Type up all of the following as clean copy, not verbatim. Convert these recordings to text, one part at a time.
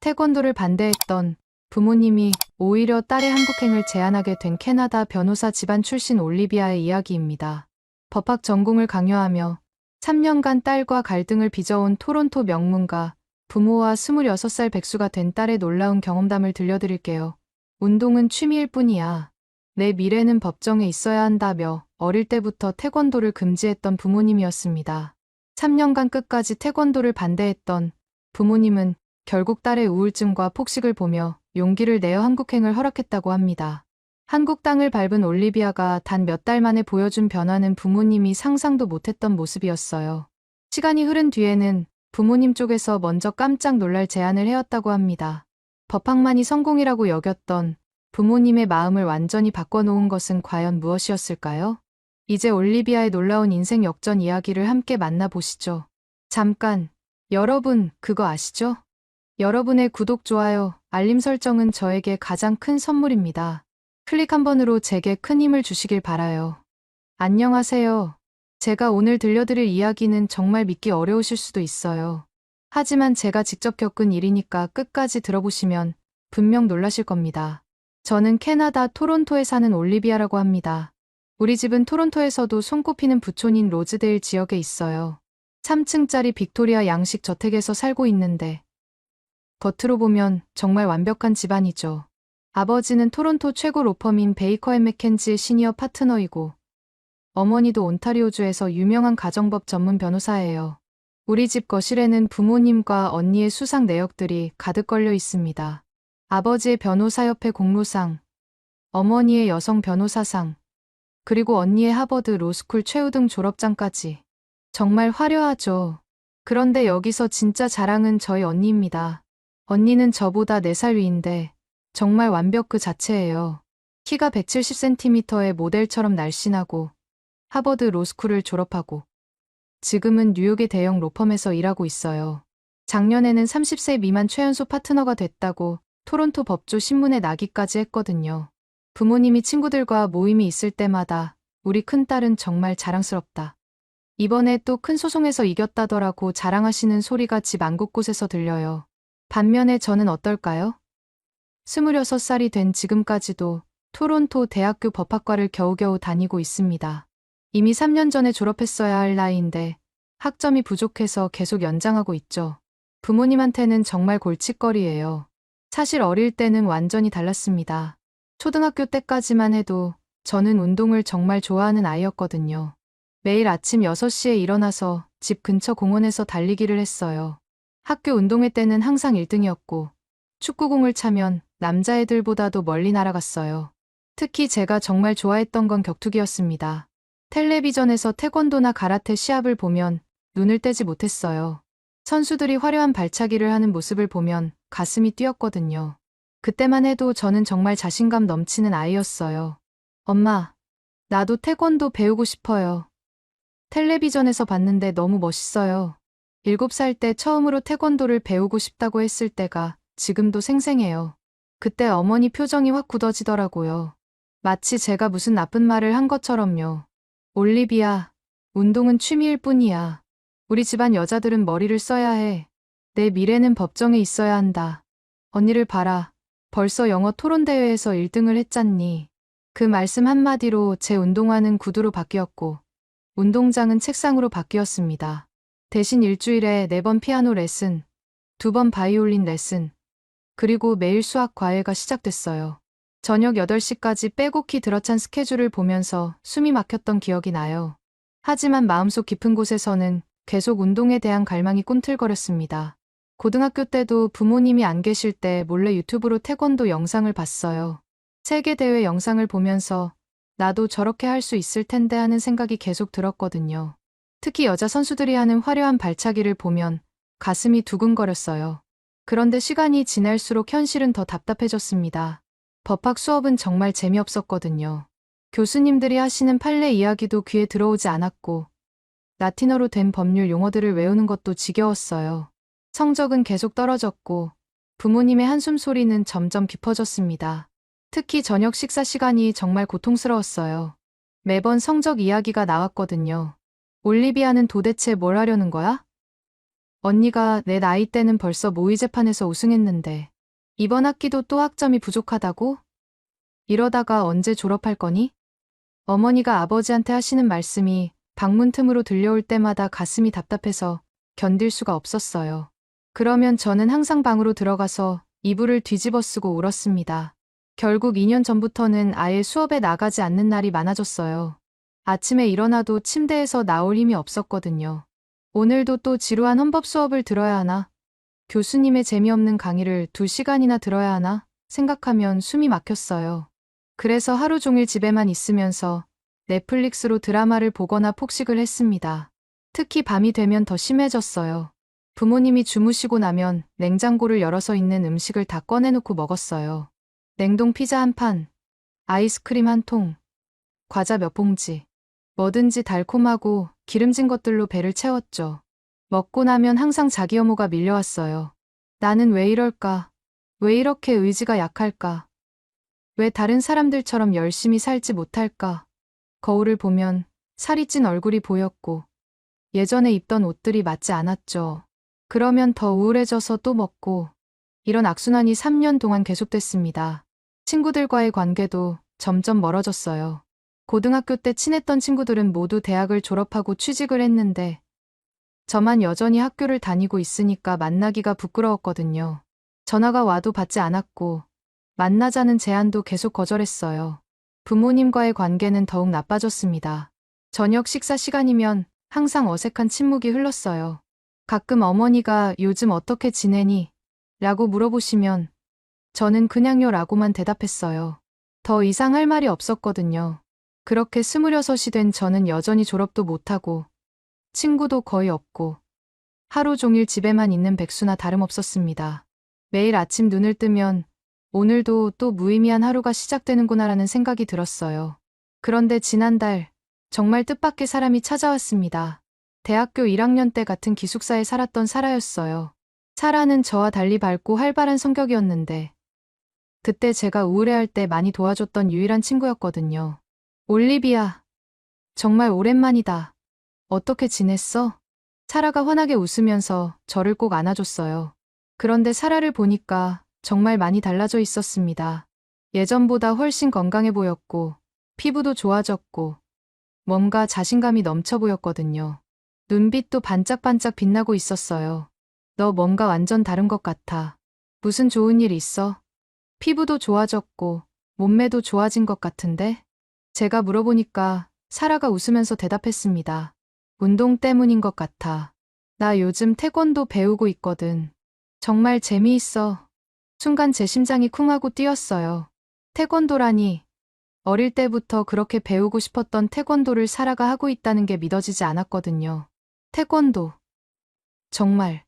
태권도를 반대했던 부모님이 오히려 딸의 한국행을 제안하게 된 캐나다 변호사 집안 출신 올리비아의 이야기입니다. 법학 전공을 강요하며 3년간 딸과 갈등을 빚어온 토론토 명문가 부모와 26살 백수가 된 딸의 놀라운 경험담을 들려드릴게요. 운동은 취미일 뿐이야. 내 미래는 법정에 있어야 한다며 어릴 때부터 태권도를 금지했던 부모님이었습니다. 3년간 끝까지 태권도를 반대했던 부모님은 결국 딸의 우울증과 폭식을 보며 용기를 내어 한국행을 허락했다고 합니다. 한국 땅을 밟은 올리비아가 단 몇 달 만에 보여준 변화는 부모님이 상상도 못했던 모습이었어요. 시간이 흐른 뒤에는 부모님 쪽에서 먼저 깜짝 놀랄 제안을 해왔다고 합니다. 법학만이 성공이라고 여겼던 부모님의 마음을 완전히 바꿔놓은 것은 과연 무엇이었을까요? 이제 올리비아의 놀라운 인생 역전 이야기를 함께 만나보시죠. 잠깐, 여러분 그거 아시죠? 여러분의 구독, 좋아요, 알림 설정은 저에게 가장 큰 선물입니다. 클릭 한 번으로 제게 큰 힘을 주시길 바라요. 안녕하세요. 제가 오늘 들려드릴 이야기는 정말 믿기 어려우실 수도 있어요. 하지만 제가 직접 겪은 일이니까 끝까지 들어보시면 분명 놀라실 겁니다. 저는 캐나다 토론토에 사는 올리비아라고 합니다. 우리 집은 토론토에서도 손꼽히는 부촌인 로즈데일 지역에 있어요. 3층짜리 빅토리아 양식 저택에서 살고 있는데 겉으로 보면 정말 완벽한 집안이죠. 아버지는 토론토 최고 로펌인 베이커 앤 맥켄지의 시니어 파트너이고 어머니도 온타리오주에서 유명한 가정법 전문 변호사예요. 우리 집 거실에는 부모님과 언니의 수상 내역들이 가득 걸려 있습니다. 아버지의 변호사협회 공로상, 어머니의 여성 변호사상, 그리고 언니의 하버드 로스쿨 최우등 졸업장까지. 정말 화려하죠. 그런데 여기서 진짜 자랑은 저희 언니입니다. 언니는 저보다 4살 위인데 정말 완벽 그 자체예요. 키가 170cm의 모델처럼 날씬하고 하버드 로스쿨을 졸업하고 지금은 뉴욕의 대형 로펌에서 일하고 있어요. 작년에는 30세 미만 최연소 파트너가 됐다고 토론토 법조 신문에 나기까지 했거든요. 부모님이 친구들과 모임이 있을 때마다 우리 큰딸은 정말 자랑스럽다. 이번에 또 큰 소송에서 이겼다더라고 자랑하시는 소리가 집 안 곳곳에서 들려요. 반면에 저는 어떨까요? 26살이 된 지금까지도 토론토 대학교 법학과를 겨우겨우 다니고 있습니다. 이미 3년 전에 졸업했어야 할 나이인데 학점이 부족해서 계속 연장하고 있죠. 부모님한테는 정말 골칫거리예요. 사실 어릴 때는 완전히 달랐습니다. 초등학교 때까지만 해도 저는 운동을 정말 좋아하는 아이였거든요. 매일 아침 6시에 일어나서 집 근처 공원에서 달리기를 했어요. 학교 운동회 때는 항상 1등이었고 축구공을 차면 남자애들보다도 멀리 날아갔어요. 특히 제가 정말 좋아했던 건 격투기였습니다. 텔레비전에서 태권도나 가라테 시합을 보면 눈을 떼지 못했어요. 선수들이 화려한 발차기를 하는 모습을 보면 가슴이 뛰었거든요. 그때만 해도 저는 정말 자신감 넘치는 아이였어요. 엄마, 나도 태권도 배우고 싶어요. 텔레비전에서 봤는데 너무 멋있어요. 7살 때 처음으로 태권도를 배우고 싶다고 했을 때가 지금도 생생해요. 그때 어머니 표정이 확 굳어지더라고요. 마치 제가 무슨 나쁜 말을 한 것처럼요. 올리비아, 운동은 취미일 뿐이야. 우리 집안 여자들은 머리를 써야 해. 내 미래는 법정에 있어야 한다. 언니를 봐라. 벌써 영어 토론대회에서 1등을 했잖니. 그 말씀 한마디로 제 운동화는 구두로 바뀌었고 운동장은 책상으로 바뀌었습니다. 대신 일주일에 4번 피아노 레슨, 2번 바이올린 레슨, 그리고 매일 수학 과외가 시작됐어요. 저녁 8시까지 빼곡히 들어찬 스케줄을 보면서 숨이 막혔던 기억이 나요. 하지만 마음속 깊은 곳에서는 계속 운동에 대한 갈망이 꿈틀거렸습니다. 고등학교 때도 부모님이 안 계실 때 몰래 유튜브로 태권도 영상을 봤어요. 세계대회 영상을 보면서 나도 저렇게 할 수 있을 텐데 하는 생각이 계속 들었거든요. 특히 여자 선수들이 하는 화려한 발차기를 보면 가슴이 두근거렸어요. 그런데 시간이 지날수록 현실은 더 답답해졌습니다. 법학 수업은 정말 재미없었거든요. 교수님들이 하시는 판례 이야기도 귀에 들어오지 않았고 라틴어로 된 법률 용어들을 외우는 것도 지겨웠어요. 성적은 계속 떨어졌고 부모님의 한숨 소리는 점점 깊어졌습니다. 특히 저녁 식사 시간이 정말 고통스러웠어요. 매번 성적 이야기가 나왔거든요. 올리비아는 도대체 뭘 하려는 거야? 언니가 내 나이 때는 벌써 모의 재판에서 우승했는데 이번 학기도 또 학점이 부족하다고? 이러다가 언제 졸업할 거니? 어머니가 아버지한테 하시는 말씀이 방문 틈으로 들려올 때마다 가슴이 답답해서 견딜 수가 없었어요. 그러면 저는 항상 방으로 들어가서 이불을 뒤집어 쓰고 울었습니다. 결국 2년 전부터는 아예 수업에 나가지 않는 날이 많아졌어요. 아침에 일어나도 침대에서 나올 힘이 없었거든요. 오늘도 또 지루한 헌법 수업을 들어야 하나? 교수님의 재미없는 강의를 2시간이나 들어야 하나? 생각하면 숨이 막혔어요. 그래서 하루 종일 집에만 있으면서 넷플릭스로 드라마를 보거나 폭식을 했습니다. 특히 밤이 되면 더 심해졌어요. 부모님이 주무시고 나면 냉장고를 열어서 있는 음식을 다 꺼내놓고 먹었어요. 냉동 피자 한 판, 아이스크림 한 통, 과자 몇 봉지. 뭐든지 달콤하고 기름진 것들로 배를 채웠죠. 먹고 나면 항상 자기 혐오가 밀려왔어요. 나는 왜 이럴까? 왜 이렇게 의지가 약할까? 왜 다른 사람들처럼 열심히 살지 못할까? 거울을 보면 살이 찐 얼굴이 보였고 예전에 입던 옷들이 맞지 않았죠. 그러면 더 우울해져서 또 먹고 이런 악순환이 3년 동안 계속됐습니다. 친구들과의 관계도 점점 멀어졌어요. 고등학교 때 친했던 친구들은 모두 대학을 졸업하고 취직을 했는데 저만 여전히 학교를 다니고 있으니까 만나기가 부끄러웠거든요. 전화가 와도 받지 않았고 만나자는 제안도 계속 거절했어요. 부모님과의 관계는 더욱 나빠졌습니다. 저녁 식사 시간이면 항상 어색한 침묵이 흘렀어요. 가끔 어머니가 요즘 어떻게 지내니? 라고 물어보시면 저는 그냥요 라고만 대답했어요. 더 이상 할 말이 없었거든요. 그렇게 26이 된 저는 여전히 졸업도 못하고 친구도 거의 없고 하루 종일 집에만 있는 백수나 다름없었습니다. 매일 아침 눈을 뜨면 오늘도 또 무의미한 하루가 시작되는구나라는 생각이 들었어요. 그런데 지난달 정말 뜻밖의 사람이 찾아왔습니다. 대학교 1학년 때 같은 기숙사에 살았던 사라였어요. 사라는 저와 달리 밝고 활발한 성격이었는데 그때 제가 우울해할 때 많이 도와줬던 유일한 친구였거든요. 올리비아, 정말 오랜만이다. 어떻게 지냈어? 사라가 환하게 웃으면서 저를 꼭 안아줬어요. 그런데 사라를 보니까 정말 많이 달라져 있었습니다. 예전보다 훨씬 건강해 보였고 피부도 좋아졌고 뭔가 자신감이 넘쳐 보였거든요. 눈빛도 반짝반짝 빛나고 있었어요. 너 뭔가 완전 다른 것 같아. 무슨 좋은 일 있어? 피부도 좋아졌고 몸매도 좋아진 것 같은데? 제가 물어보니까 사라가 웃으면서 대답했습니다. 운동 때문인 것 같아. 나 요즘 태권도 배우고 있거든. 정말 재미있어. 순간 제 심장이 쿵 하고 뛰었어요. 태권도라니. 어릴 때부터 그렇게 배우고 싶었던 태권도를 사라가 하고 있다는 게 믿어지지 않았거든요. 태권도. 정말.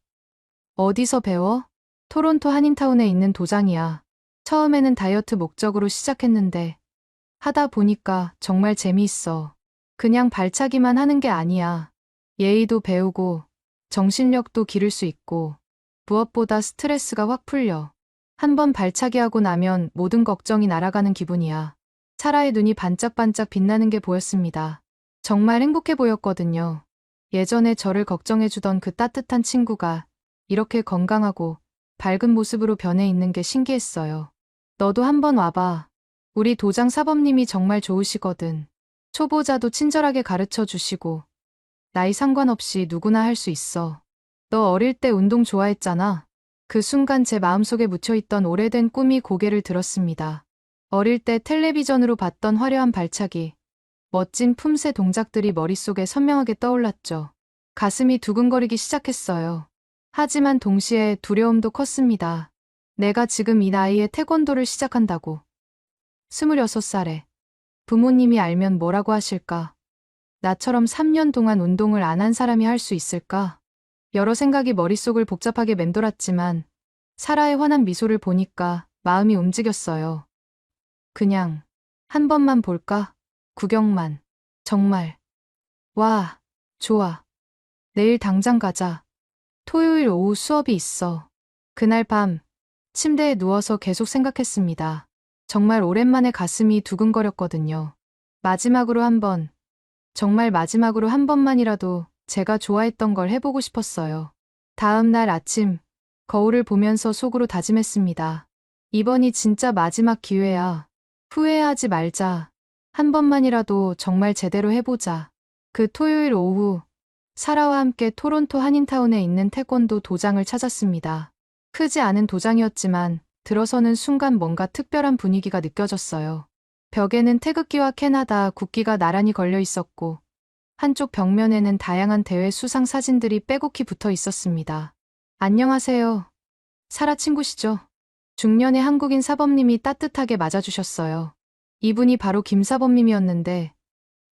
어디서 배워? 토론토 한인타운에 있는 도장이야. 처음에는 다이어트 목적으로 시작했는데 하다 보니까 정말 재미있어. 그냥 발차기만 하는 게 아니야. 예의도 배우고 정신력도 기를 수 있고 무엇보다 스트레스가 확 풀려. 한번 발차기 하고 나면 모든 걱정이 날아가는 기분이야. 사라의 눈이 반짝반짝 빛나는 게 보였습니다. 정말 행복해 보였거든요. 예전에 저를 걱정해주던 그 따뜻한 친구가 이렇게 건강하고 밝은 모습으로 변해 있는 게 신기했어요. 너도 한번 와봐. 우리 도장 사범님이 정말 좋으시거든. 초보자도 친절하게 가르쳐 주시고 나이 상관없이 누구나 할 수 있어. 너 어릴 때 운동 좋아했잖아. 그 순간 제 마음속에 묻혀있던 오래된 꿈이 고개를 들었습니다. 어릴 때 텔레비전으로 봤던 화려한 발차기, 멋진 품새 동작들이 머릿속에 선명하게 떠올랐죠. 가슴이 두근거리기 시작했어요. 하지만 동시에 두려움도 컸습니다. 내가 지금 이 나이에 태권도를 시작한다고. 26살에. 부모님이 알면 뭐라고 하실까? 나처럼 3년 동안 운동을 안 한 사람이 할 수 있을까? 여러 생각이 머릿속을 복잡하게 맴돌았지만 사라의 환한 미소를 보니까 마음이 움직였어요. 그냥 한 번만 볼까? 구경만. 정말. 와, 좋아. 내일 당장 가자. 토요일 오후 수업이 있어. 그날 밤 침대에 누워서 계속 생각했습니다. 정말 오랜만에 가슴이 두근거렸거든요. 마지막으로 한 번, 정말 마지막으로 한 번만이라도 제가 좋아했던 걸 해보고 싶었어요. 다음 날 아침, 거울을 보면서 속으로 다짐했습니다. 이번이 진짜 마지막 기회야. 후회하지 말자. 한 번만이라도 정말 제대로 해보자. 그 토요일 오후, 사라와 함께 토론토 한인타운에 있는 태권도 도장을 찾았습니다. 크지 않은 도장이었지만 들어서는 순간 뭔가 특별한 분위기가 느껴졌어요. 벽에는 태극기와 캐나다 국기가 나란히 걸려 있었고 한쪽 벽면에는 다양한 대회 수상 사진들이 빼곡히 붙어 있었습니다. 안녕하세요. 사라 친구시죠? 중년의 한국인 사범님이 따뜻하게 맞아주셨어요. 이분이 바로 김사범님이었는데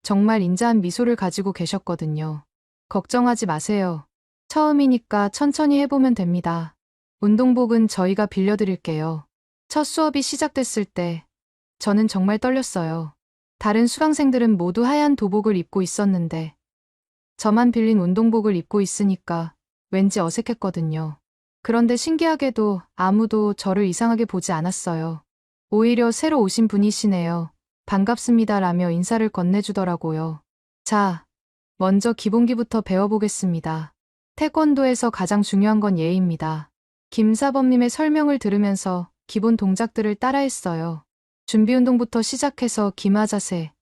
정말 인자한 미소를 가지고 계셨거든요. 걱정하지 마세요. 처음이니까 천천히 해보면 됩니다. 운동복은 저희가 빌려드릴게요. 첫 수업이 시작됐을 때 저는 정말 떨렸어요. 다른 수강생들은 모두 하얀 도복을 입고 있었는데 저만 빌린 운동복을 입고 있으니까 왠지 어색했거든요. 그런데 신기하게도 아무도 저를 이상하게 보지 않았어요. 오히려 새로 오신 분이시네요. 반갑습니다라며 인사를 건네주더라고요. 자, 먼저 기본기부터 배워보겠습니다. 태권도에서 가장 중요한 건 예의입니다. 김사범님의 설명을 들으면서 기본 동작들을 따라했어요. 준비운동부터 시작해서 기마 자세,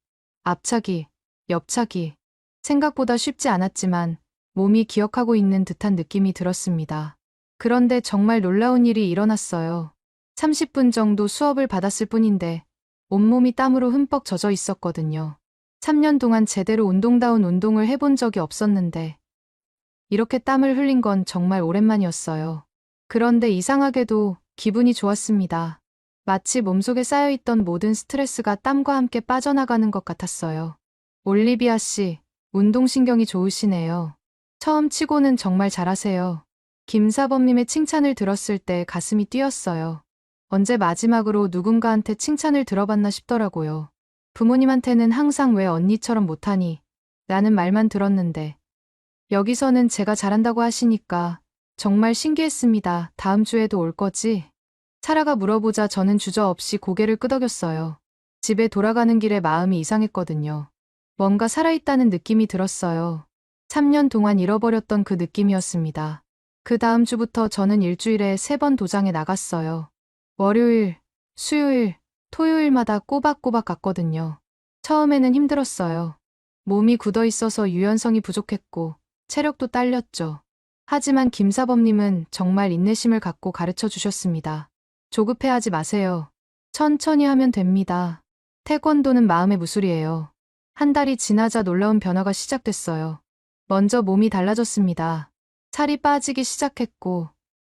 앞차기, 옆차기. 생각보다 쉽지 않았지만 몸이 기억하고 있는 듯한 느낌이 들었습니다. 그런데 정말 놀라운 일이 일어났어요. 30분 정도 수업을 받았을 뿐인데 온몸이 땀으로 흠뻑 젖어 있었거든요. 3년 동안 제대로 운동다운 운동을 해본 적이 없었는데 이렇게 땀을 흘린 건 정말 오랜만이었어요. 그런데 이상하게도 기분이 좋았습니다. 마치 몸속에 쌓여있던 모든 스트레스가 땀과 함께 빠져나가는 것 같았어요. 올리비아 씨, 운동신경이 좋으시네요. 처음 치고는 정말 잘하세요. 김사범님의 칭찬을 들었을 때 가슴이 뛰었어요. 언제 마지막으로 누군가한테 칭찬을 들어봤나 싶더라고요. 부모님한테는 항상 왜 언니처럼 못하니? 라는 말만 들었는데 여기서는 제가 잘한다고 하시니까 정말 신기했습니다. 다음 주에도 올 거지? 사라가 물어보자 저는 주저없이 고개를 끄덕였어요. 집에 돌아가는 길에 마음이 이상했거든요. 뭔가 살아있다는 느낌이 들었어요. 3년 동안 잃어버렸던 그 느낌이었습니다. 그 다음 주부터 저는 일주일에 3번 도장에 나갔어요. 월요일, 수요일, 토요일마다 꼬박꼬박 갔거든요. 처음에는 힘들었어요. 몸이 굳어 있어서 유연성이 부족했고 체력도 딸렸죠. 하지만 김사범님은 정말 인내심을 갖고 가르쳐 주셨습니다. 조급해하지 마세요. 천천히 하면 됩니다. 태권도는 마음의 무술이에요. 한 달이 지나자 놀라운 변화가 시작됐어요. 먼저 몸이 달라졌습니다. 살이 빠지기 시작했고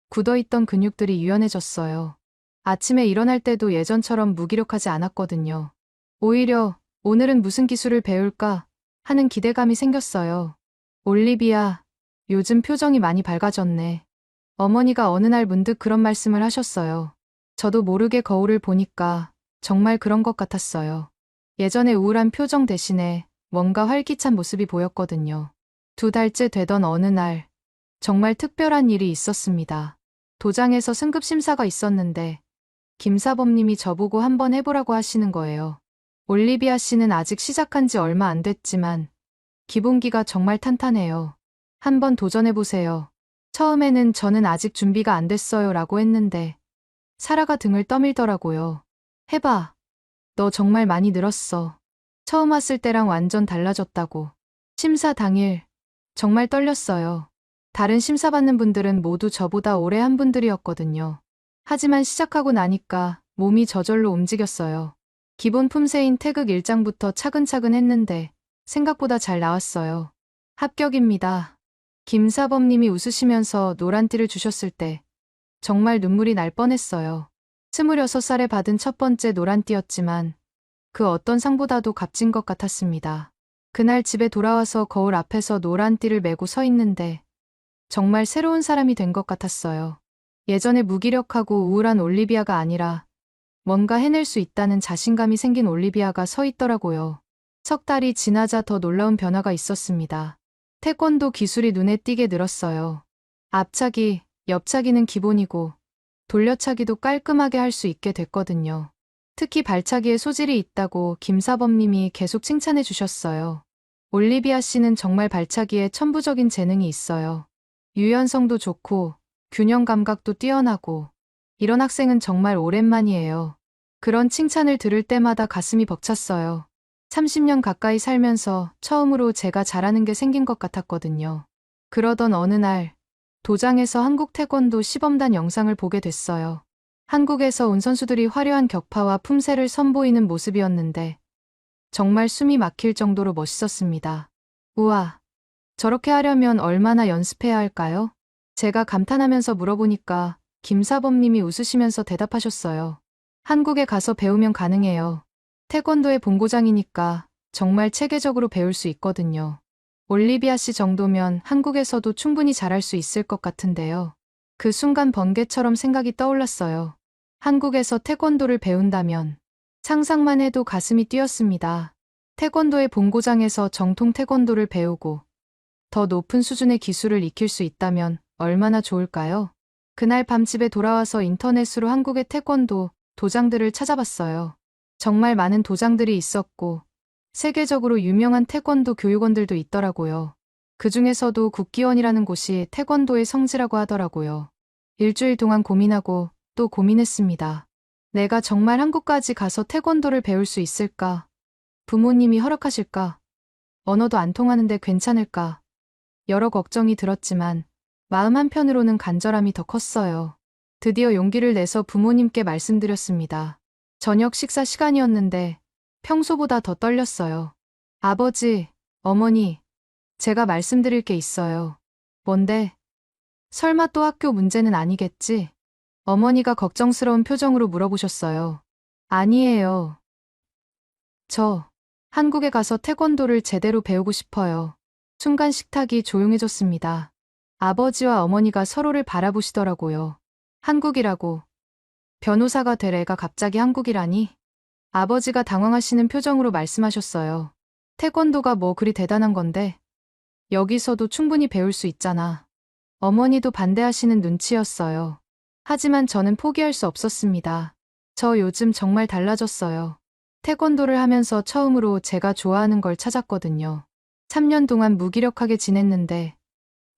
굳어있던 근육들이 유연해졌어요. 아침에 일어날 때도 예전처럼 무기력하지 않았거든요. 오히려 오늘은 무슨 기술을 배울까 하는 기대감이 생겼어요. 올리비아, 요즘 표정이 많이 밝아졌네. 어머니가 어느 날 문득 그런 말씀을 하셨어요. 저도 모르게 거울을 보니까 정말 그런 것 같았어요. 예전에 우울한 표정 대신에 뭔가 활기찬 모습이 보였거든요. 2달째 되던 어느 날 정말 특별한 일이 있었습니다. 도장에서 승급 심사가 있었는데 김사범님이 저보고 한번 해보라고 하시는 거예요. 올리비아 씨는 아직 시작한 지 얼마 안 됐지만 기본기가 정말 탄탄해요. 한번 도전해보세요. 처음에는 저는 아직 준비가 안 됐어요 라고 했는데 사라가 등을 떠밀더라고요. 해봐. 너 정말 많이 늘었어. 처음 왔을 때랑 완전 달라졌다고. 심사 당일 정말 떨렸어요. 다른 심사받는 분들은 모두 저보다 오래 한 분들이었거든요. 하지만 시작하고 나니까 몸이 저절로 움직였어요. 기본 품새인 태극 1장부터 차근차근 했는데 생각보다 잘 나왔어요. 합격입니다. 김사범님이 웃으시면서 노란띠를 주셨을 때 정말 눈물이 날 뻔했어요. 26살에 받은 첫 번째 노란띠였지만 그 어떤 상보다도 값진 것 같았습니다. 그날 집에 돌아와서 거울 앞에서 노란띠를 메고 서 있는데 정말 새로운 사람이 된 것 같았어요. 예전에 무기력하고 우울한 올리비아가 아니라 뭔가 해낼 수 있다는 자신감이 생긴 올리비아가 서 있더라고요. 석 달이 지나자 더 놀라운 변화가 있었습니다. 태권도 기술이 눈에 띄게 늘었어요. 앞차기, 옆차기는 기본이고 돌려차기도 깔끔하게 할 수 있게 됐거든요. 특히 발차기에 소질이 있다고 김사범님이 계속 칭찬해 주셨어요. 올리비아 씨는 정말 발차기에 천부적인 재능이 있어요. 유연성도 좋고 균형 감각도 뛰어나고 이런 학생은 정말 오랜만이에요. 그런 칭찬을 들을 때마다 가슴이 벅찼어요. 30년 가까이 살면서 처음으로 제가 잘하는 게 생긴 것 같았거든요. 그러던 어느 날 도장에서 한국 태권도 시범단 영상을 보게 됐어요. 한국에서 온 선수들이 화려한 격파와 품새를 선보이는 모습이었는데 정말 숨이 막힐 정도로 멋있었습니다. 우와, 저렇게 하려면 얼마나 연습해야 할까요? 제가 감탄하면서 물어보니까 김사범님이 웃으시면서 대답하셨어요. 한국에 가서 배우면 가능해요. 태권도의 본고장이니까 정말 체계적으로 배울 수 있거든요. 올리비아 씨 정도면 한국에서도 충분히 잘할 수 있을 것 같은데요. 그 순간 번개처럼 생각이 떠올랐어요. 한국에서 태권도를 배운다면 상상만 해도 가슴이 뛰었습니다. 태권도의 본고장에서 정통 태권도를 배우고 더 높은 수준의 기술을 익힐 수 있다면 얼마나 좋을까요? 그날 밤 집에 돌아와서 인터넷으로 한국의 태권도 도장들을 찾아봤어요. 정말 많은 도장들이 있었고 세계적으로 유명한 태권도 교육원들도 있더라고요. 그 중에서도 국기원이라는 곳이 태권도의 성지라고 하더라고요. 일주일 동안 고민하고 또 고민했습니다. 내가 정말 한국까지 가서 태권도를 배울 수 있을까? 부모님이 허락하실까? 언어도 안 통하는데 괜찮을까? 여러 걱정이 들었지만 마음 한편으로는 간절함이 더 컸어요. 드디어 용기를 내서 부모님께 말씀드렸습니다. 저녁 식사 시간이었는데 평소보다 더 떨렸어요. 아버지, 어머니, 제가 말씀드릴 게 있어요. 뭔데? 설마 또 학교 문제는 아니겠지? 어머니가 걱정스러운 표정으로 물어보셨어요. 아니에요. 저 한국에 가서 태권도를 제대로 배우고 싶어요. 순간 식탁이 조용해졌습니다. 아버지와 어머니가 서로를 바라보시더라고요. 한국이라고. 변호사가 될 애가 갑자기 한국이라니? 아버지가 당황하시는 표정으로 말씀하셨어요. 태권도가 뭐 그리 대단한 건데? 여기서도 충분히 배울 수 있잖아. 어머니도 반대하시는 눈치였어요. 하지만 저는 포기할 수 없었습니다. 저 요즘 정말 달라졌어요. 태권도를 하면서 처음으로 제가 좋아하는 걸 찾았거든요. 3년 동안 무기력하게 지냈는데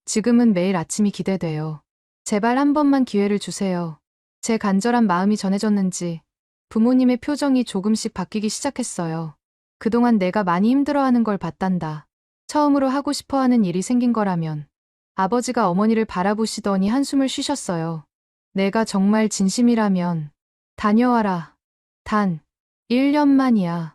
지금은 매일 아침이 기대돼요. 제발 한 번만 기회를 주세요. 제 간절한 마음이 전해졌는지 부모님의 표정이 조금씩 바뀌기 시작했어요. 그동안 내가 많이 힘들어하는 걸 봤단다. 처음으로 하고 싶어하는 일이 생긴 거라면. 아버지가 어머니를 바라보시더니 한숨을 쉬셨어요. 내가 정말 진심이라면 다녀와라. 단 1년만이야.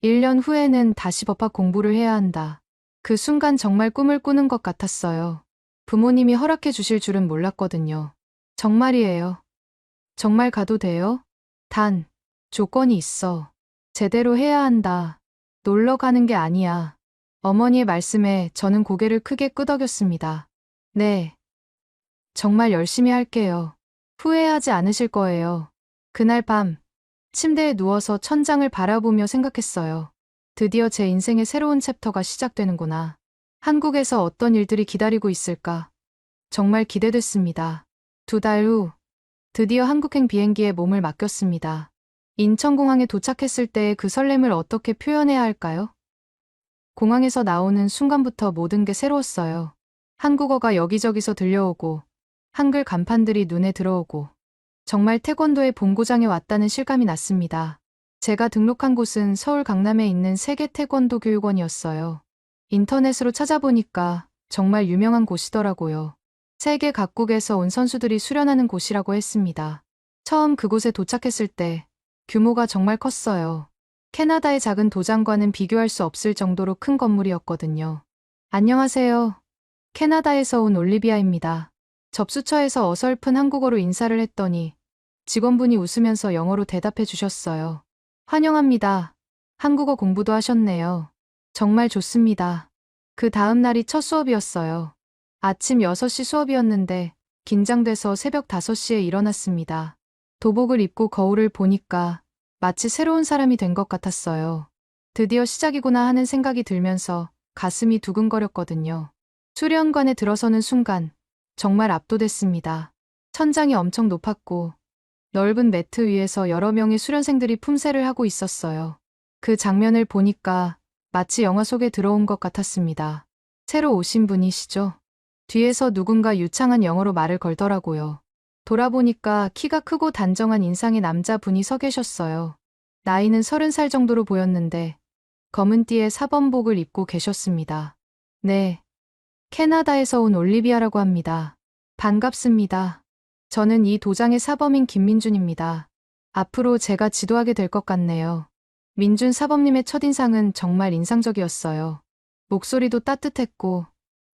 1년 후에는 다시 법학 공부를 해야 한다. 그 순간 정말 꿈을 꾸는 것 같았어요. 부모님이 허락해 주실 줄은 몰랐거든요. 정말이에요. 정말 가도 돼요? 단, 조건이 있어. 제대로 해야 한다. 놀러 가는 게 아니야. 어머니의 말씀에 저는 고개를 크게 끄덕였습니다. 네. 정말 열심히 할게요. 후회하지 않으실 거예요. 그날 밤, 침대에 누워서 천장을 바라보며 생각했어요. 드디어 제 인생의 새로운 챕터가 시작되는구나. 한국에서 어떤 일들이 기다리고 있을까? 정말 기대됐습니다. 2달 후, 드디어 한국행 비행기에 몸을 맡겼습니다. 인천공항에 도착했을 때의 그 설렘을 어떻게 표현해야 할까요? 공항에서 나오는 순간부터 모든 게 새로웠어요. 한국어가 여기저기서 들려오고, 한글 간판들이 눈에 들어오고, 정말 태권도의 본고장에 왔다는 실감이 났습니다. 제가 등록한 곳은 서울 강남에 있는 세계 태권도 교육원이었어요. 인터넷으로 찾아보니까 정말 유명한 곳이더라고요. 세계 각국에서 온 선수들이 수련하는 곳이라고 했습니다. 처음 그곳에 도착했을 때 규모가 정말 컸어요. 캐나다의 작은 도장과는 비교할 수 없을 정도로 큰 건물이었거든요. 안녕하세요. 캐나다에서 온 올리비아입니다. 접수처에서 어설픈 한국어로 인사를 했더니 직원분이 웃으면서 영어로 대답해 주셨어요. 환영합니다. 한국어 공부도 하셨네요. 정말 좋습니다. 그 다음 날이 첫 수업이었어요. 아침 6시 수업이었는데 긴장돼서 새벽 5시에 일어났습니다. 도복을 입고 거울을 보니까 마치 새로운 사람이 된 것 같았어요. 드디어 시작이구나 하는 생각이 들면서 가슴이 두근거렸거든요. 수련관에 들어서는 순간 정말 압도됐습니다. 천장이 엄청 높았고 넓은 매트 위에서 여러 명의 수련생들이 품새를 하고 있었어요. 그 장면을 보니까 마치 영화 속에 들어온 것 같았습니다. 새로 오신 분이시죠? 뒤에서 누군가 유창한 영어로 말을 걸더라고요. 돌아보니까 키가 크고 단정한 인상의 남자분이 서 계셨어요. 나이는 30살 정도로 보였는데 검은 띠에 사범복을 입고 계셨습니다. 네, 캐나다에서 온 올리비아라고 합니다. 반갑습니다. 저는 이 도장의 사범인 김민준입니다. 앞으로 제가 지도하게 될 것 같네요. 민준 사범님의 첫인상은 정말 인상적이었어요. 목소리도 따뜻했고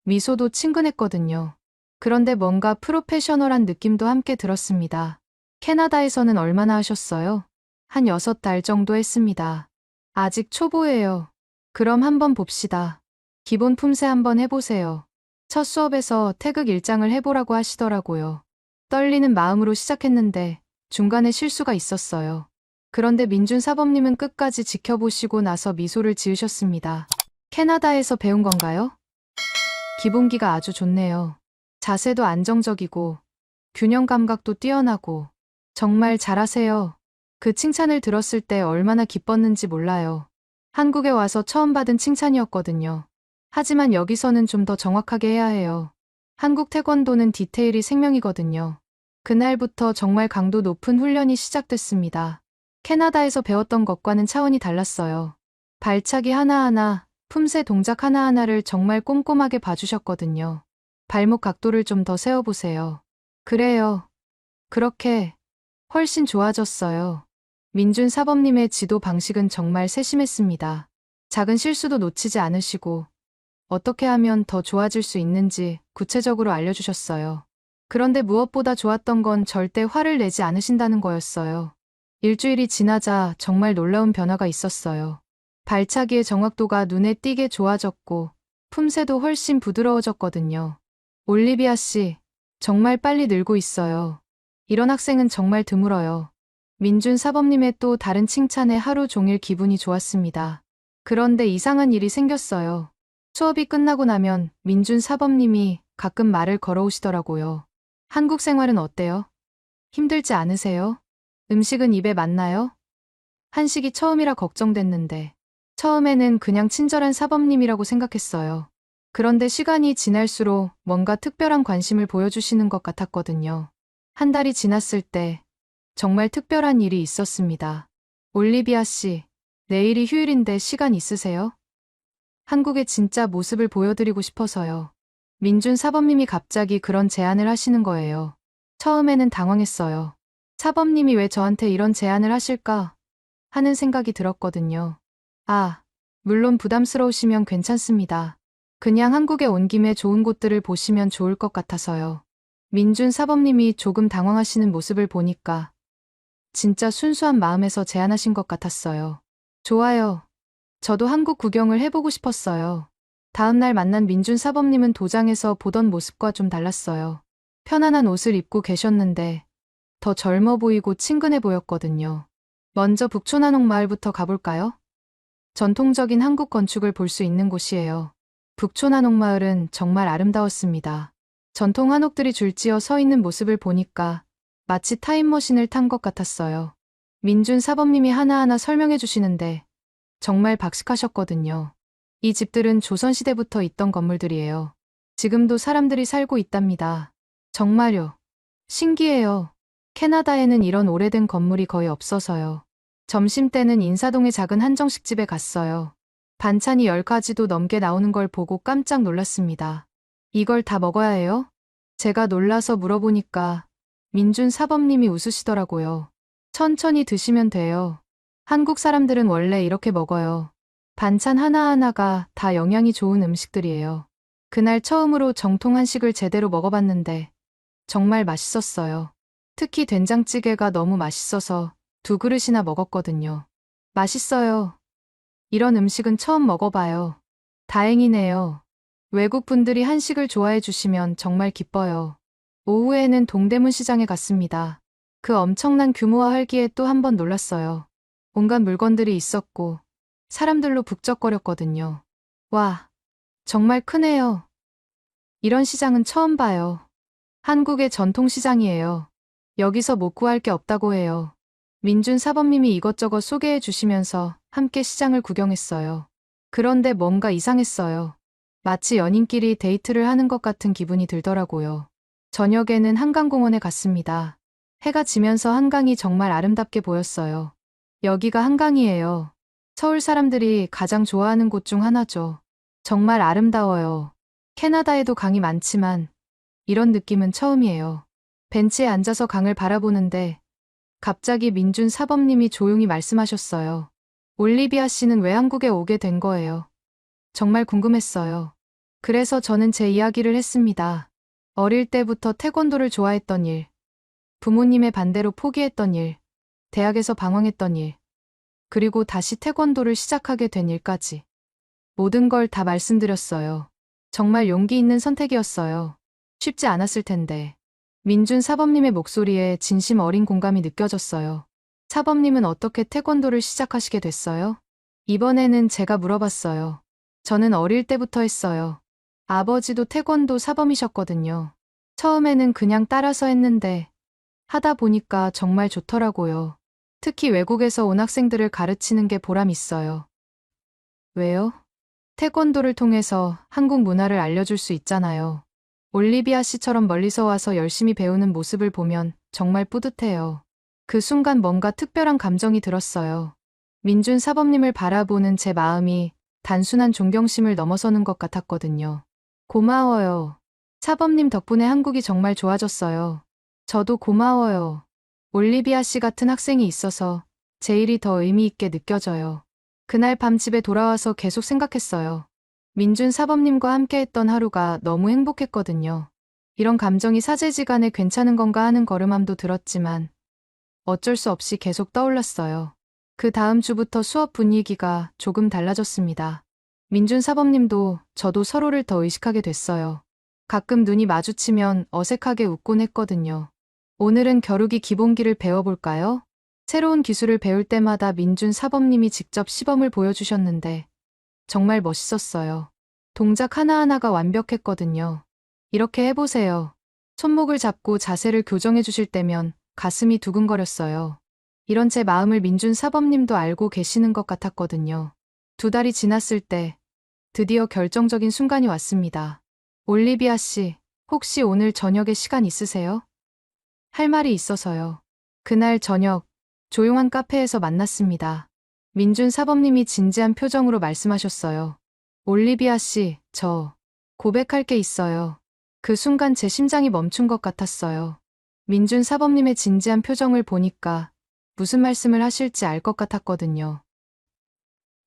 미소도 친근했거든요. 그런데 뭔가 프로페셔널한 느낌도 함께 들었습니다. 캐나다에서는 얼마나 하셨어요? 한 6달 정도 했습니다. 아직 초보예요. 그럼 한번 봅시다. 기본 품새 한번 해보세요. 첫 수업에서 태극 일장을 해보라고 하시더라고요. 떨리는 마음으로 시작했는데 중간에 실수가 있었어요. 그런데 민준 사범님은 끝까지 지켜보시고 나서 미소를 지으셨습니다. 캐나다에서 배운 건가요? 기본기가 아주 좋네요. 자세도 안정적이고 균형 감각도 뛰어나고 정말 잘하세요. 그 칭찬을 들었을 때 얼마나 기뻤는지 몰라요. 한국에 와서 처음 받은 칭찬이었거든요. 하지만 여기서는 좀 더 정확하게 해야 해요. 한국 태권도는 디테일이 생명이거든요. 그날부터 정말 강도 높은 훈련이 시작됐습니다. 캐나다에서 배웠던 것과는 차원이 달랐어요. 발차기 하나하나, 품새 동작 하나하나를 정말 꼼꼼하게 봐주셨거든요. 발목 각도를 좀 더 세워보세요. 그래요. 그렇게 훨씬 좋아졌어요. 민준 사범님의 지도 방식은 정말 세심했습니다. 작은 실수도 놓치지 않으시고 어떻게 하면 더 좋아질 수 있는지 구체적으로 알려주셨어요. 그런데 무엇보다 좋았던 건 절대 화를 내지 않으신다는 거였어요. 일주일이 지나자 정말 놀라운 변화가 있었어요. 발차기의 정확도가 눈에 띄게 좋아졌고 품새도 훨씬 부드러워졌거든요. 올리비아 씨, 정말 빨리 늘고 있어요. 이런 학생은 정말 드물어요. 민준 사범님의 또 다른 칭찬에 하루 종일 기분이 좋았습니다. 그런데 이상한 일이 생겼어요. 수업이 끝나고 나면 민준 사범님이 가끔 말을 걸어오시더라고요. 한국 생활은 어때요? 힘들지 않으세요? 음식은 입에 맞나요? 한식이 처음이라 걱정됐는데 처음에는 그냥 친절한 사범님이라고 생각했어요. 그런데 시간이 지날수록 뭔가 특별한 관심을 보여주시는 것 같았거든요. 한 달이 지났을 때 정말 특별한 일이 있었습니다. 올리비아 씨, 내일이 휴일인데 시간 있으세요? 한국의 진짜 모습을 보여드리고 싶어서요. 민준 사범님이 갑자기 그런 제안을 하시는 거예요. 처음에는 당황했어요. 사범님이 왜 저한테 이런 제안을 하실까 하는 생각이 들었거든요. 아, 물론 부담스러우시면 괜찮습니다. 그냥 한국에 온 김에 좋은 곳들을 보시면 좋을 것 같아서요. 민준 사범님이 조금 당황하시는 모습을 보니까 진짜 순수한 마음에서 제안하신 것 같았어요. 좋아요. 저도 한국 구경을 해보고 싶었어요. 다음날 만난 민준 사범님은 도장에서 보던 모습과 좀 달랐어요. 편안한 옷을 입고 계셨는데 더 젊어 보이고 친근해 보였거든요. 먼저 북촌한옥마을부터 가볼까요? 전통적인 한국 건축을 볼 수 있는 곳이에요. 북촌한옥마을은 정말 아름다웠습니다. 전통 한옥들이 줄지어 서 있는 모습을 보니까 마치 타임머신을 탄 것 같았어요. 민준 사범님이 하나하나 설명해 주시는데 정말 박식하셨거든요. 이 집들은 조선시대부터 있던 건물들이에요. 지금도 사람들이 살고 있답니다. 정말요. 신기해요. 캐나다에는 이런 오래된 건물이 거의 없어서요. 점심때는 인사동의 작은 한정식집에 갔어요. 반찬이 10가지도 넘게 나오는 걸 보고 깜짝 놀랐습니다. 이걸 다 먹어야 해요? 제가 놀라서 물어보니까 민준 사범님이 웃으시더라고요. 천천히 드시면 돼요. 한국 사람들은 원래 이렇게 먹어요. 반찬 하나하나가 다 영양이 좋은 음식들이에요. 그날 처음으로 정통 한식을 제대로 먹어봤는데 정말 맛있었어요. 특히 된장찌개가 너무 맛있어서 2그릇이나 먹었거든요. 맛있어요. 이런 음식은 처음 먹어봐요. 다행이네요. 외국 분들이 한식을 좋아해 주시면 정말 기뻐요. 오후에는 동대문 시장에 갔습니다. 그 엄청난 규모와 활기에 또 한 번 놀랐어요. 온갖 물건들이 있었고 사람들로 북적거렸거든요. 와, 정말 크네요. 이런 시장은 처음 봐요. 한국의 전통시장이에요. 여기서 못 구할 게 없다고 해요. 민준 사범님이 이것저것 소개해 주시면서 함께 시장을 구경했어요. 그런데 뭔가 이상했어요. 마치 연인끼리 데이트를 하는 것 같은 기분이 들더라고요. 저녁에는 한강공원에 갔습니다. 해가 지면서 한강이 정말 아름답게 보였어요. 여기가 한강이에요. 서울 사람들이 가장 좋아하는 곳 중 하나죠. 정말 아름다워요. 캐나다에도 강이 많지만 이런 느낌은 처음이에요. 벤치에 앉아서 강을 바라보는데 갑자기 민준 사범님이 조용히 말씀하셨어요. 올리비아 씨는 왜 한국에 오게 된 거예요? 정말 궁금했어요. 그래서 저는 제 이야기를 했습니다. 어릴 때부터 태권도를 좋아했던 일, 부모님의 반대로 포기했던 일, 대학에서 방황했던 일, 그리고 다시 태권도를 시작하게 된 일까지. 모든 걸 다 말씀드렸어요. 정말 용기 있는 선택이었어요. 쉽지 않았을 텐데. 민준 사범님의 목소리에 진심 어린 공감이 느껴졌어요. 사범님은 어떻게 태권도를 시작하시게 됐어요? 이번에는 제가 물어봤어요. 저는 어릴 때부터 했어요. 아버지도 태권도 사범이셨거든요. 처음에는 그냥 따라서 했는데 하다 보니까 정말 좋더라고요. 특히 외국에서 온 학생들을 가르치는 게 보람 있어요. 왜요? 태권도를 통해서 한국 문화를 알려줄 수 있잖아요. 올리비아 씨처럼 멀리서 와서 열심히 배우는 모습을 보면 정말 뿌듯해요. 그 순간 뭔가 특별한 감정이 들었어요. 민준 사범님을 바라보는 제 마음이 단순한 존경심을 넘어서는 것 같았거든요. 고마워요. 사범님 덕분에 한국이 정말 좋아졌어요. 저도 고마워요. 올리비아 씨 같은 학생이 있어서 제 일이 더 의미 있게 느껴져요. 그날 밤 집에 돌아와서 계속 생각했어요. 민준 사범님과 함께했던 하루가 너무 행복했거든요. 이런 감정이 사제지간에 괜찮은 건가 하는 거름함도 들었지만 어쩔 수 없이 계속 떠올랐어요. 그 다음 주부터 수업 분위기가 조금 달라졌습니다. 민준 사범님도 저도 서로를 더 의식하게 됐어요. 가끔 눈이 마주치면 어색하게 웃곤 했거든요. 오늘은 겨루기 기본기를 배워볼까요? 새로운 기술을 배울 때마다 민준 사범님이 직접 시범을 보여주셨는데 정말 멋있었어요. 동작 하나하나가 완벽했거든요. 이렇게 해보세요. 손목을 잡고 자세를 교정해 주실 때면 가슴이 두근거렸어요. 이런 제 마음을 민준 사범님도 알고 계시는 것 같았거든요. 2달이 지났을 때 드디어 결정적인 순간이 왔습니다. 올리비아 씨, 혹시 오늘 저녁에 시간 있으세요? 할 말이 있어서요. 그날 저녁, 조용한 카페에서 만났습니다. 민준 사범님이 진지한 표정으로 말씀하셨어요. 올리비아 씨, 저 고백할 게 있어요. 그 순간 제 심장이 멈춘 것 같았어요. 민준 사범님의 진지한 표정을 보니까 무슨 말씀을 하실지 알 것 같았거든요.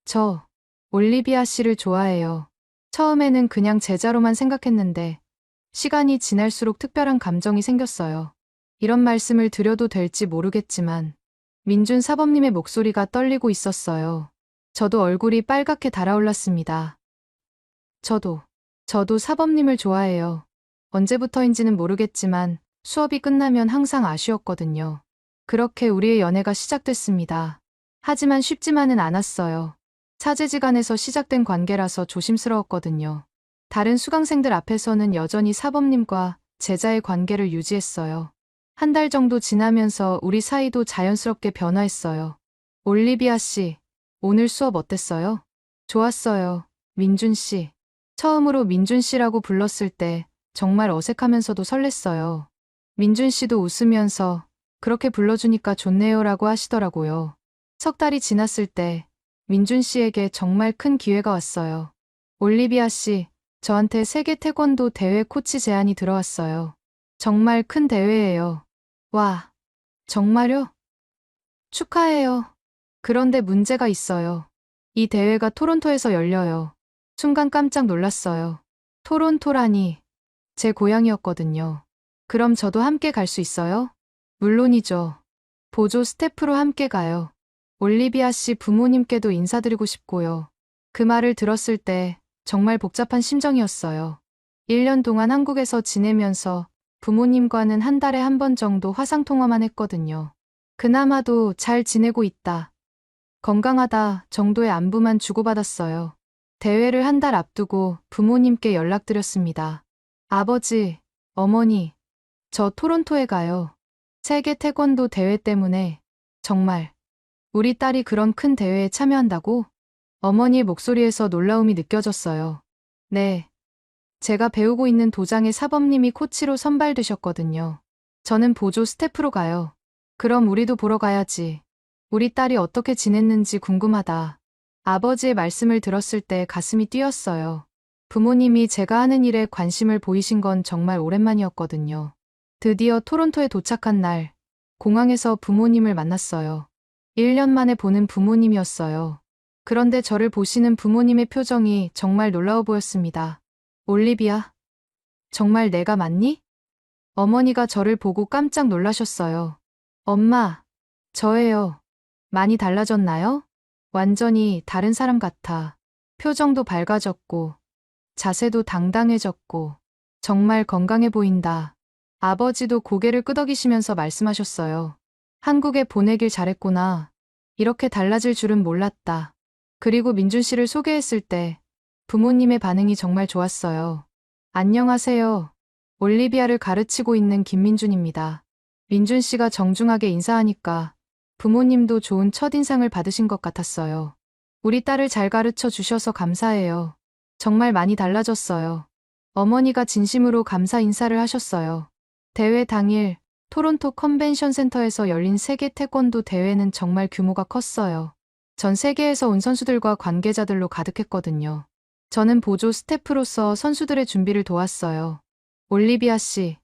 저 올리비아 씨를 좋아해요. 처음에는 그냥 제자로만 생각했는데 시간이 지날수록 특별한 감정이 생겼어요. 이런 말씀을 드려도 될지 모르겠지만 민준 사범님의 목소리가 떨리고 있었어요. 저도 얼굴이 빨갛게 달아올랐습니다. 저도 사범님을 좋아해요. 언제부터인지는 모르겠지만 수업이 끝나면 항상 아쉬웠거든요. 그렇게 우리의 연애가 시작됐습니다. 하지만 쉽지만은 않았어요. 사제지간에서 시작된 관계라서 조심스러웠거든요. 다른 수강생들 앞에서는 여전히 사범님과 제자의 관계를 유지했어요. 1달 정도 지나면서 우리 사이도 자연스럽게 변화했어요. 올리비아 씨, 오늘 수업 어땠어요? 좋았어요. 민준 씨. 처음으로 민준 씨라고 불렀을 때 정말 어색하면서도 설렜어요. 민준 씨도 웃으면서 그렇게 불러주니까 좋네요라고 하시더라고요. 3달이 지났을 때 민준 씨에게 정말 큰 기회가 왔어요. 올리비아 씨, 저한테 세계 태권도 대회 코치 제안이 들어왔어요. 정말 큰 대회예요. 와, 정말요? 축하해요. 그런데 문제가 있어요. 이 대회가 토론토에서 열려요. 순간 깜짝 놀랐어요. 토론토라니, 제 고향이었거든요. 그럼 저도 함께 갈 수 있어요? 물론이죠. 보조 스태프로 함께 가요. 올리비아 씨 부모님께도 인사드리고 싶고요. 그 말을 들었을 때 정말 복잡한 심정이었어요. 1년 동안 한국에서 지내면서 부모님과는 1달에 1번 정도 화상통화만 했거든요. 그나마도 잘 지내고 있다, 건강하다 정도의 안부만 주고받았어요. 대회를 1달 앞두고 부모님께 연락드렸습니다. 아버지, 어머니, 저 토론토에 가요. 세계 태권도 대회 때문에. 정말 우리 딸이 그런 큰 대회에 참여한다고? 어머니의 목소리에서 놀라움이 느껴졌어요. 네. 제가 배우고 있는 도장의 사범님이 코치로 선발되셨거든요. 저는 보조 스태프로 가요. 그럼 우리도 보러 가야지. 우리 딸이 어떻게 지냈는지 궁금하다. 아버지의 말씀을 들었을 때 가슴이 뛰었어요. 부모님이 제가 하는 일에 관심을 보이신 건 정말 오랜만이었거든요. 드디어 토론토에 도착한 날, 공항에서 부모님을 만났어요. 1년 만에 보는 부모님이었어요. 그런데 저를 보시는 부모님의 표정이 정말 놀라워 보였습니다. 올리비아, 정말 내가 맞니? 어머니가 저를 보고 깜짝 놀라셨어요. 엄마, 저예요. 많이 달라졌나요? 완전히 다른 사람 같아. 표정도 밝아졌고, 자세도 당당해졌고, 정말 건강해 보인다. 아버지도 고개를 끄덕이시면서 말씀하셨어요. 한국에 보내길 잘했구나. 이렇게 달라질 줄은 몰랐다. 그리고 민준 씨를 소개했을 때 부모님의 반응이 정말 좋았어요. 안녕하세요. 올리비아를 가르치고 있는 김민준입니다. 민준 씨가 정중하게 인사하니까 부모님도 좋은 첫인상을 받으신 것 같았어요. 우리 딸을 잘 가르쳐 주셔서 감사해요. 정말 많이 달라졌어요. 어머니가 진심으로 감사 인사를 하셨어요. 대회 당일 토론토 컨벤션 센터에서 열린 세계 태권도 대회는 정말 규모가 컸어요. 전 세계에서 온 선수들과 관계자들로 가득했거든요. 저는 보조 스태프로서 선수들의 준비를 도왔어요. 올리비아 씨,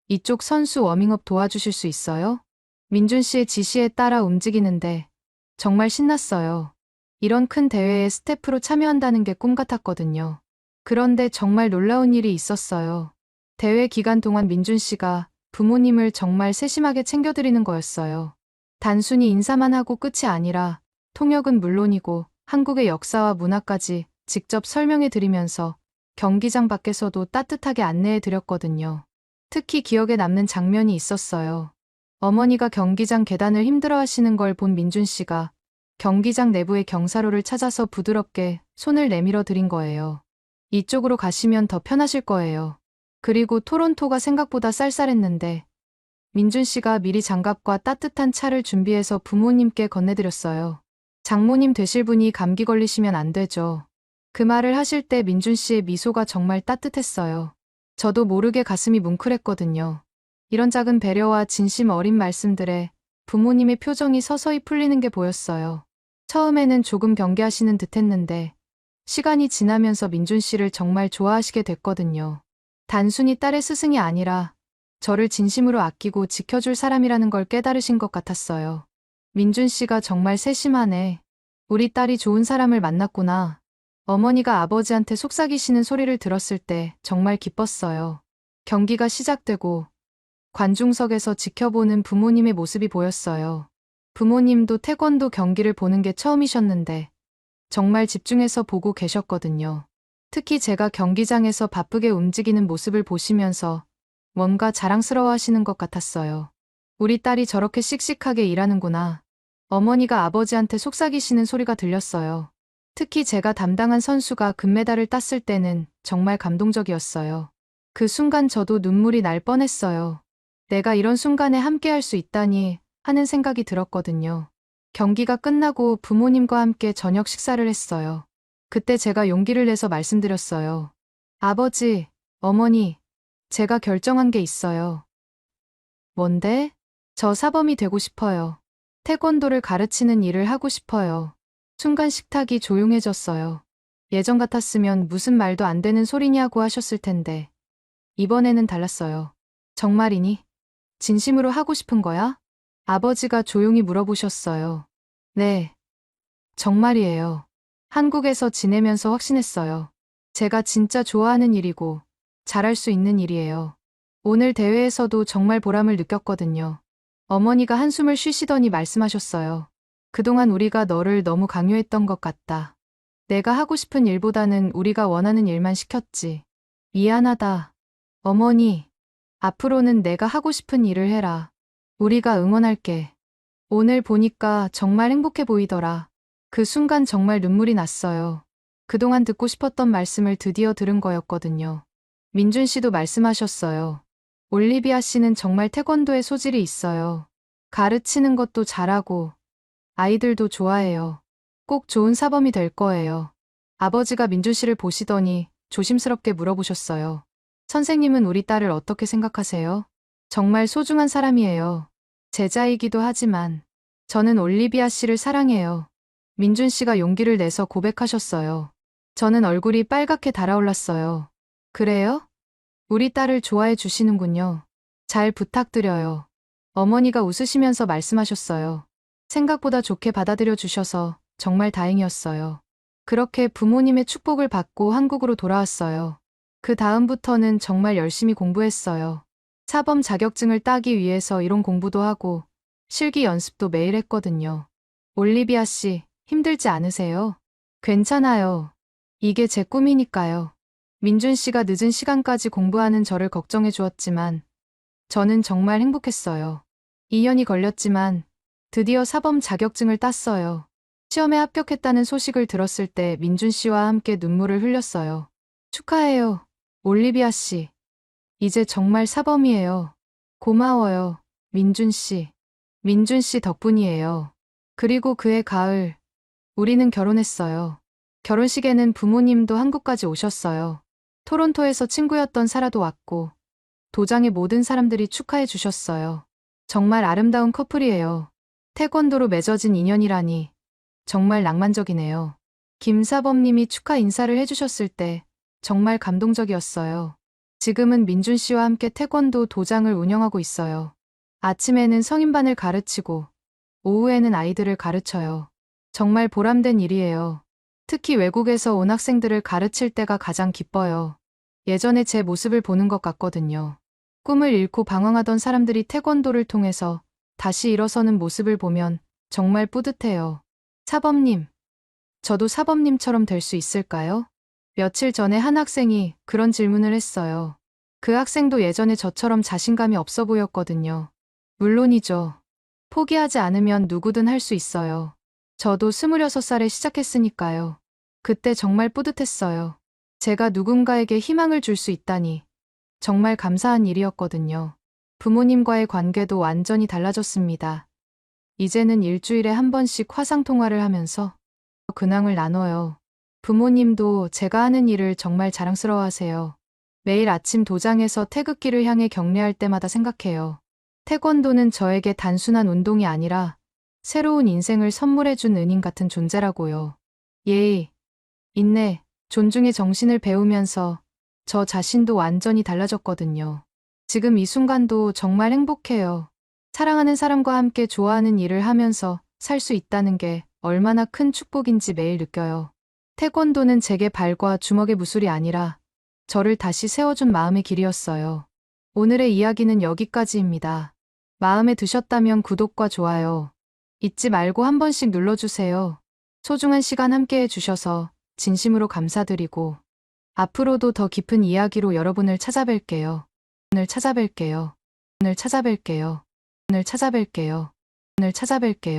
이쪽 선수 워밍업 도와주실 수 있어요? 민준 씨의 지시에 따라 움직이는데 정말 신났어요. 이런 큰 대회에 스태프로 참여한다는 게 꿈 같았거든요. 그런데 정말 놀라운 일이 있었어요. 대회 기간 동안 민준 씨가 부모님을 정말 세심하게 챙겨드리는 거였어요. 단순히 인사만 하고 끝이 아니라 통역은 물론이고 한국의 역사와 문화까지 직접 설명해 드리면서 경기장 밖에서도 따뜻하게 안내해 드렸거든요. 특히 기억에 남는 장면이 있었어요. 어머니가 경기장 계단을 힘들어 하시는 걸 본 민준 씨가 경기장 내부의 경사로를 찾아서 부드럽게 손을 내밀어 드린 거예요. 이쪽으로 가시면 더 편하실 거예요. 그리고 토론토가 생각보다 쌀쌀했는데 민준 씨가 미리 장갑과 따뜻한 차를 준비해서 부모님께 건네드렸어요. 장모님 되실 분이 감기 걸리시면 안 되죠. 그 말을 하실 때 민준 씨의 미소가 정말 따뜻했어요. 저도 모르게 가슴이 뭉클했거든요. 이런 작은 배려와 진심 어린 말씀들에 부모님의 표정이 서서히 풀리는 게 보였어요. 처음에는 조금 경계하시는 듯 했는데 시간이 지나면서 민준 씨를 정말 좋아하시게 됐거든요. 단순히 딸의 스승이 아니라 저를 진심으로 아끼고 지켜줄 사람이라는 걸 깨달으신 것 같았어요. 민준 씨가 정말 세심하네. 우리 딸이 좋은 사람을 만났구나. 어머니가 아버지한테 속삭이시는 소리를 들었을 때 정말 기뻤어요. 경기가 시작되고 관중석에서 지켜보는 부모님의 모습이 보였어요. 부모님도 태권도 경기를 보는 게 처음이셨는데 정말 집중해서 보고 계셨거든요. 특히 제가 경기장에서 바쁘게 움직이는 모습을 보시면서 뭔가 자랑스러워 하시는 것 같았어요. 우리 딸이 저렇게 씩씩하게 일하는구나. 어머니가 아버지한테 속삭이시는 소리가 들렸어요. 특히 제가 담당한 선수가 금메달을 땄을 때는 정말 감동적이었어요. 그 순간 저도 눈물이 날 뻔했어요. 내가 이런 순간에 함께할 수 있다니 하는 생각이 들었거든요. 경기가 끝나고 부모님과 함께 저녁 식사를 했어요. 그때 제가 용기를 내서 말씀드렸어요. 아버지, 어머니, 제가 결정한 게 있어요. 뭔데? 저 사범이 되고 싶어요. 태권도를 가르치는 일을 하고 싶어요. 순간 식탁이 조용해졌어요. 예전 같았으면 무슨 말도 안 되는 소리냐고 하셨을 텐데 이번에는 달랐어요. 정말이니? 진심으로 하고 싶은 거야? 아버지가 조용히 물어보셨어요. 네, 정말이에요. 한국에서 지내면서 확신했어요. 제가 진짜 좋아하는 일이고 잘할 수 있는 일이에요. 오늘 대회에서도 정말 보람을 느꼈거든요. 어머니가 한숨을 쉬시더니 말씀하셨어요. 그동안 우리가 너를 너무 강요했던 것 같다. 내가 하고 싶은 일보다는 우리가 원하는 일만 시켰지. 미안하다. 어머니, 앞으로는 내가 하고 싶은 일을 해라. 우리가 응원할게. 오늘 보니까 정말 행복해 보이더라. 그 순간 정말 눈물이 났어요. 그동안 듣고 싶었던 말씀을 드디어 들은 거였거든요. 민준 씨도 말씀하셨어요. 올리비아 씨는 정말 태권도에 소질이 있어요. 가르치는 것도 잘하고 아이들도 좋아해요. 꼭 좋은 사범이 될 거예요. 아버지가 민준 씨를 보시더니 조심스럽게 물어보셨어요. 선생님은 우리 딸을 어떻게 생각하세요? 정말 소중한 사람이에요. 제자이기도 하지만 저는 올리비아 씨를 사랑해요. 민준 씨가 용기를 내서 고백하셨어요. 저는 얼굴이 빨갛게 달아올랐어요. 그래요? 우리 딸을 좋아해 주시는군요. 잘 부탁드려요. 어머니가 웃으시면서 말씀하셨어요. 생각보다 좋게 받아들여 주셔서 정말 다행이었어요. 그렇게 부모님의 축복을 받고 한국으로 돌아왔어요. 그 다음부터는 정말 열심히 공부했어요. 사범 자격증을 따기 위해서 이론 공부도 하고 실기 연습도 매일 했거든요. 올리비아 씨, 힘들지 않으세요? 괜찮아요. 이게 제 꿈이니까요. 민준 씨가 늦은 시간까지 공부하는 저를 걱정해 주었지만 저는 정말 행복했어요. 2년이 걸렸지만 드디어 사범 자격증을 땄어요. 시험에 합격했다는 소식을 들었을 때 민준 씨와 함께 눈물을 흘렸어요. 축하해요, 올리비아 씨. 이제 정말 사범이에요. 고마워요, 민준 씨. 민준 씨 덕분이에요. 그리고 그해 가을, 우리는 결혼했어요. 결혼식에는 부모님도 한국까지 오셨어요. 토론토에서 친구였던 사라도 왔고, 도장의 모든 사람들이 축하해 주셨어요. 정말 아름다운 커플이에요. 태권도로 맺어진 인연이라니 정말 낭만적이네요. 김사범님이 축하 인사를 해주셨을 때 정말 감동적이었어요. 지금은 민준 씨와 함께 태권도 도장을 운영하고 있어요. 아침에는 성인반을 가르치고 오후에는 아이들을 가르쳐요. 정말 보람된 일이에요. 특히 외국에서 온 학생들을 가르칠 때가 가장 기뻐요. 예전에 제 모습을 보는 것 같거든요. 꿈을 잃고 방황하던 사람들이 태권도를 통해서 다시 일어서는 모습을 보면 정말 뿌듯해요. 사범님, 저도 사범님처럼 될 수 있을까요? 며칠 전에 한 학생이 그런 질문을 했어요. 그 학생도 예전에 저처럼 자신감이 없어 보였거든요. 물론이죠. 포기하지 않으면 누구든 할 수 있어요. 저도 26살에 시작했으니까요. 그때 정말 뿌듯했어요. 제가 누군가에게 희망을 줄 수 있다니 정말 감사한 일이었거든요. 부모님과의 관계도 완전히 달라졌습니다. 이제는 일주일에 한 번씩 화상통화를 하면서 근황을 나눠요. 부모님도 제가 하는 일을 정말 자랑스러워하세요. 매일 아침 도장에서 태극기를 향해 경례할 때마다 생각해요. 태권도는 저에게 단순한 운동이 아니라 새로운 인생을 선물해준 은인 같은 존재라고요. 예의, 인내, 존중의 정신을 배우면서 저 자신도 완전히 달라졌거든요. 지금 이 순간도 정말 행복해요. 사랑하는 사람과 함께 좋아하는 일을 하면서 살 수 있다는 게 얼마나 큰 축복인지 매일 느껴요. 태권도는 제게 발과 주먹의 무술이 아니라 저를 다시 세워준 마음의 길이었어요. 오늘의 이야기는 여기까지입니다. 마음에 드셨다면 구독과 좋아요 잊지 말고 한 번씩 눌러주세요. 소중한 시간 함께 해주셔서 진심으로 감사드리고 앞으로도 더 깊은 이야기로 여러분을 찾아뵐게요. 오늘 찾아뵐게요. 오늘 찾아뵐게요. 오늘 찾아뵐게요. 오늘 찾아뵐게요.